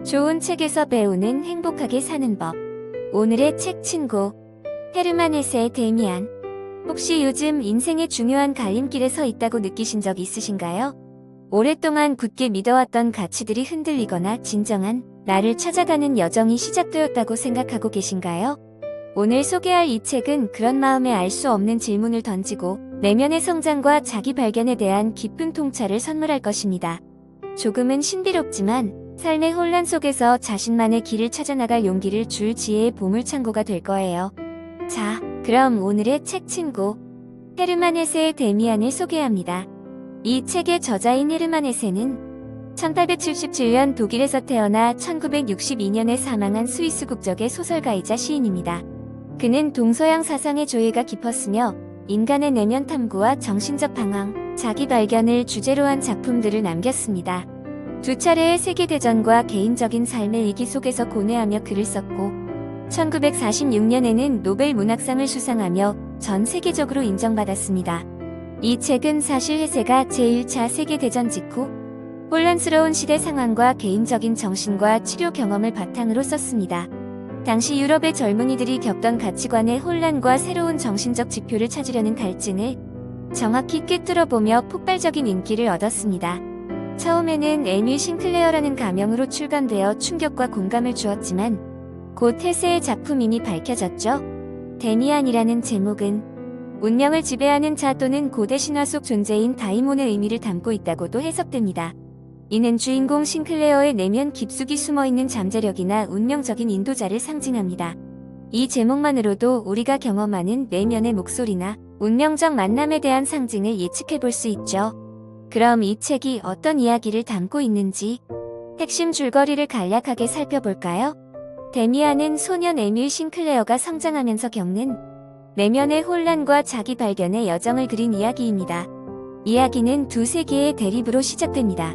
좋은 책에서 배우는 행복하게 사는 법. 오늘의 책 친구. 헤르만 헤세의 데미안. 혹시 요즘 인생의 중요한 갈림길에 서 있다고 느끼신 적 있으신가요? 오랫동안 굳게 믿어왔던 가치들이 흔들리거나 진정한 나를 찾아가는 여정이 시작되었다고 생각하고 계신가요? 오늘 소개할 이 책은 그런 마음에 알 수 없는 질문을 던지고 내면의 성장과 자기 발견에 대한 깊은 통찰을 선물할 것입니다. 조금은 신비롭지만 삶의 혼란 속에서 자신만의 길을 찾아나갈 용기를 줄 지혜의 보물창고가 될 거예요. 자, 그럼 오늘의 책 친구 헤르만 헤세의 데미안을 소개합니다. 이 책의 저자인 헤르만 헤세는 1877년 독일에서 태어나 1962년에 사망한 스위스 국적의 소설가이자 시인입니다. 그는 동서양 사상의 조예가 깊었으며 인간의 내면 탐구와 정신적 방황, 자기 발견을 주제로 한 작품들을 남겼습니다. 두 차례의 세계대전과 개인적인 삶의 위기 속에서 고뇌하며 글을 썼고 1946년에는 노벨 문학상을 수상하며 전 세계적으로 인정받았습니다. 이 책은 사실 헤세가 제1차 세계대전 직후 혼란스러운 시대 상황과 개인적인 정신과 치료 경험을 바탕으로 썼습니다. 당시 유럽의 젊은이들이 겪던 가치관의 혼란과 새로운 정신적 지표를 찾으려는 갈증을 정확히 꿰뚫어보며 폭발적인 인기를 얻었습니다. 처음에는 에밀 싱클레어라는 가명으로 출간되어 충격과 공감을 주었지만 곧 헤세의 작품임이 밝혀졌죠. 데미안이라는 제목은 운명을 지배하는 자 또는 고대 신화 속 존재인 다이몬의 의미를 담고 있다고도 해석됩니다. 이는 주인공 싱클레어의 내면 깊숙이 숨어있는 잠재력이나 운명적인 인도자를 상징합니다. 이 제목만으로도 우리가 경험하는 내면의 목소리나 운명적 만남에 대한 상징을 예측해볼 수 있죠. 그럼 이 책이 어떤 이야기를 담고 있는지 핵심 줄거리를 간략하게 살펴볼까요? 데미안은 소년 에밀 싱클레어가 성장하면서 겪는 내면의 혼란과 자기 발견의 여정을 그린 이야기입니다. 이야기는 두 세계의 대립으로 시작됩니다.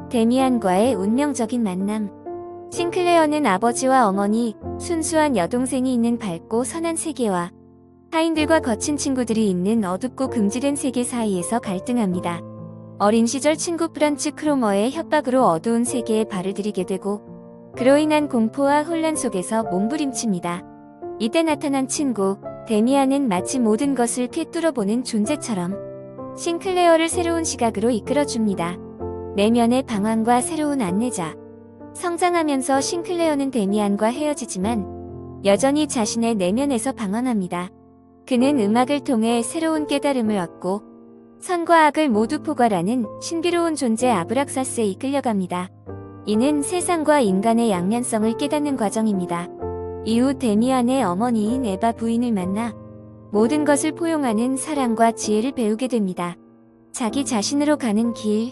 데미안과의 운명적인 만남. 싱클레어는 아버지와 어머니, 순수한 여동생이 있는 밝고 선한 세계와 하인들과 거친 친구들이 있는 어둡고 금지된 세계 사이에서 갈등합니다. 어린 시절 친구 프란츠 크로머의 협박으로 어두운 세계에 발을 들이게 되고 그로 인한 공포와 혼란 속에서 몸부림칩니다. 이때 나타난 친구 데미안은 마치 모든 것을 꿰뚫어보는 존재처럼 싱클레어를 새로운 시각으로 이끌어줍니다. 내면의 방황과 새로운 안내자. 성장하면서 싱클레어는 데미안과 헤어지지만 여전히 자신의 내면에서 방황합니다. 그는 음악을 통해 새로운 깨달음을 얻고 선과 악을 모두 포괄하는 신비로운 존재 아브락사스에 이끌려갑니다. 이는 세상과 인간의 양면성을 깨닫는 과정입니다. 이후 데미안의 어머니인 에바 부인을 만나 모든 것을 포용하는 사랑과 지혜를 배우게 됩니다. 자기 자신으로 가는 길.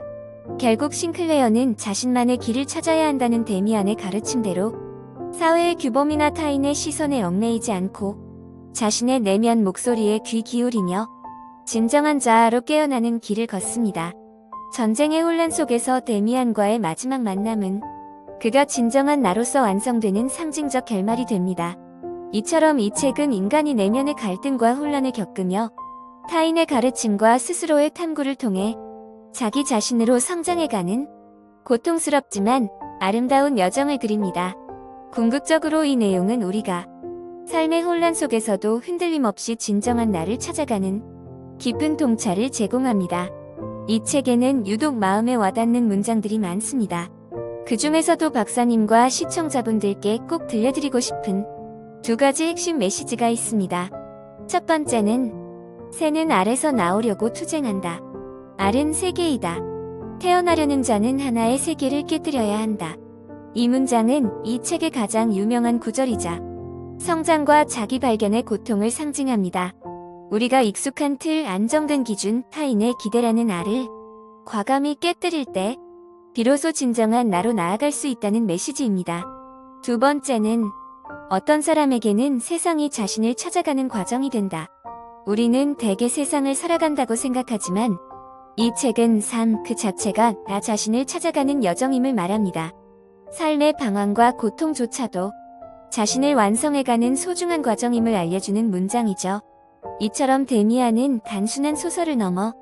결국 싱클레어는 자신만의 길을 찾아야 한다는 데미안의 가르침대로 사회의 규범이나 타인의 시선에 얽매이지 않고 자신의 내면 목소리에 귀 기울이며 진정한 자아로 깨어나는 길을 걷습니다. 전쟁의 혼란 속에서 데미안과의 마지막 만남은 그가 진정한 나로서 완성되는 상징적 결말이 됩니다. 이처럼 이 책은 인간이 내면의 갈등과 혼란을 겪으며 타인의 가르침과 스스로의 탐구를 통해 자기 자신으로 성장해가는 고통스럽지만 아름다운 여정을 그립니다. 궁극적으로 이 내용은 우리가 삶의 혼란 속에서도 흔들림 없이 진정한 나를 찾아가는 깊은 통찰을 제공합니다. 이 책에는 유독 마음에 와닿는 문장들이 많습니다. 그 중에서도 박사님과 시청자분들께 꼭 들려드리고 싶은 두 가지 핵심 메시지가 있습니다. 첫 번째는 새는 알에서 나오려고 투쟁한다. 알은 세계이다. 태어나려는 자는 하나의 세계를 깨뜨려야 한다. 이 문장은 이 책의 가장 유명한 구절이자 성장과 자기 발견의 고통을 상징합니다. 우리가 익숙한 틀, 안정된 기준, 타인의 기대라는 알을 과감히 깨뜨릴 때 비로소 진정한 나로 나아갈 수 있다는 메시지입니다. 두 번째는 어떤 사람에게는 세상이 자신을 찾아가는 과정이 된다. 우리는 대개 세상을 살아간다고 생각하지만 이 책은 삶 그 자체가 나 자신을 찾아가는 여정임을 말합니다. 삶의 방황과 고통조차도 자신을 완성해가는 소중한 과정임을 알려주는 문장이죠. 이처럼 데미안은 단순한 소설을 넘어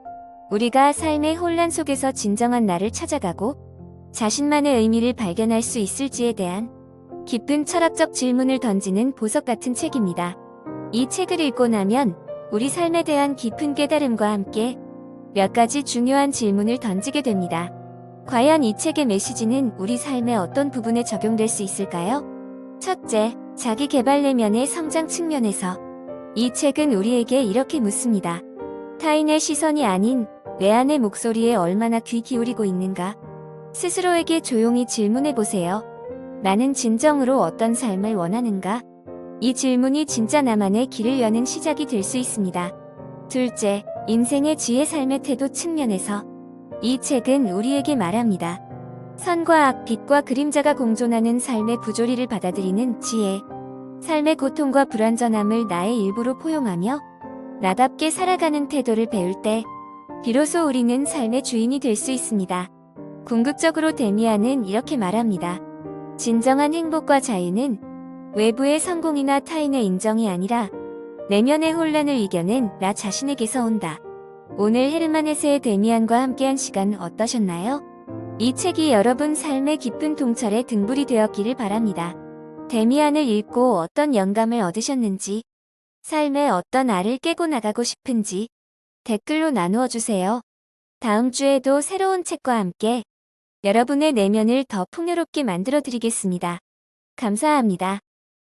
우리가 삶의 혼란 속에서 진정한 나를 찾아가고 자신만의 의미를 발견할 수 있을지에 대한 깊은 철학적 질문을 던지는 보석 같은 책입니다. 이 책을 읽고 나면 우리 삶에 대한 깊은 깨달음과 함께 몇 가지 중요한 질문을 던지게 됩니다. 과연 이 책의 메시지는 우리 삶의 어떤 부분에 적용될 수 있을까요? 첫째, 자기 개발 내면의 성장 측면에서 이 책은 우리에게 이렇게 묻습니다. 타인의 시선이 아닌 내 안의 목소리에 얼마나 귀 기울이고 있는가? 스스로에게 조용히 질문해 보세요. 나는 진정으로 어떤 삶을 원하는가? 이 질문이 진짜 나만의 길을 여는 시작이 될 수 있습니다. 둘째, 인생의 지혜 삶의 태도 측면에서 이 책은 우리에게 말합니다. 선과 악, 빛과 그림자가 공존하는 삶의 부조리를 받아들이는 지혜. 삶의 고통과 불완전함을 나의 일부로 포용하며 나답게 살아가는 태도를 배울 때 비로소 우리는 삶의 주인이 될 수 있습니다. 궁극적으로 데미안은 이렇게 말합니다. 진정한 행복과 자유는 외부의 성공이나 타인의 인정이 아니라 내면의 혼란을 이겨낸 나 자신에게서 온다. 오늘 헤르만 헤세의 데미안과 함께한 시간 어떠셨나요? 이 책이 여러분 삶의 깊은 통찰에 등불이 되었기를 바랍니다. 데미안을 읽고 어떤 영감을 얻으셨는지, 삶의 어떤 알을 깨고 나가고 싶은지 댓글로 나누어 주세요. 다음 주에도 새로운 책과 함께 여러분의 내면을 더 풍요롭게 만들어 드리겠습니다. 감사합니다.